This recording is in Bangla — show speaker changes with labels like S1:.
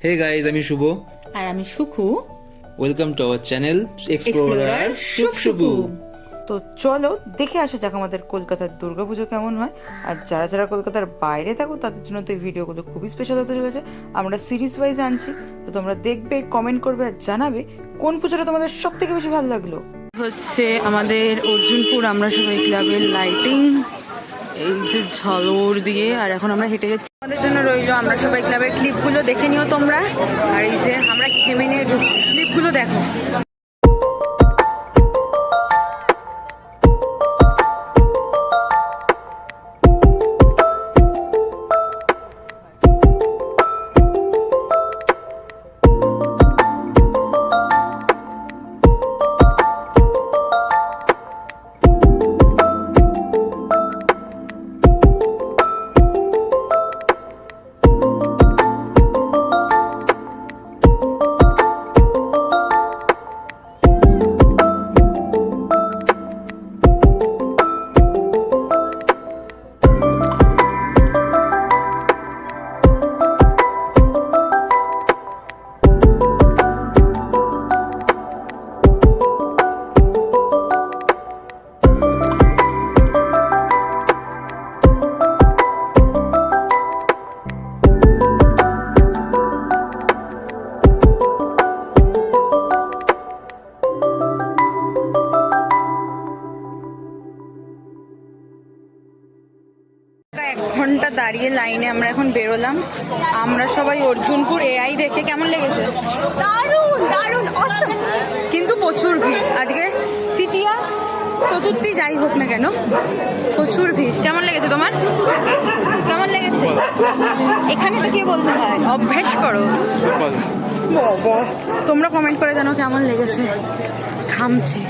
S1: Hey guys, আমি শুভ।
S2: আর আমি Sukhu.
S1: Welcome to our channel explorer Shubho.
S3: তো চলো দেখে আসা যাক আমাদের কলকাতার দুর্গাপুজো কেমন হয়। আর যারা যারা কলকাতার বাইরে থাকো তাদের জন্য তো এই ভিডিওগুলো খুবই স্পেশাল হতে চলেছে। আমরা সিরিজ ওয়াইজ আনছি, তো তোমরা দেখবে, কমেন্ট করবে আর জানাবে কোন পুজোটা তোমাদের সব থেকে বেশি ভালো লাগলো। হচ্ছে আমাদের অর্জুনপুর আমরা সবাই ক্লাবের লাইটিং, এই যে ঝালর দিয়ে, আর এখন আমরা হেঁটে যাচ্ছি। আমাদের জন্য রইলো আমরা সবাই ক্লাবের ক্লিপগুলো দেখে নিও তোমরা। আর এই যে আমরা খেমে নিয়ে ঢুকছি, ক্লিপগুলো দেখো। এক ঘন্টা দাঁড়িয়ে লাইনে আমরা এখন বেরোলাম। আমরা সবাই অর্জুনপুর এআই দেখে কেমন লেগেছে?
S2: দারুণ দারুণ অসম।
S3: কিন্তু প্রচুর ভিড় আজকে, তৃতীয়া চতুর্থী যাই হোক না কেন প্রচুর ভিড়। কেমন লেগেছে তোমার? কেমন লেগেছে? এখানে তো কি বলতে হয়, অভ্যেস করো। বাবা, তোমরা কমেন্ট করে জানো কেমন লেগেছে। ঘামছি।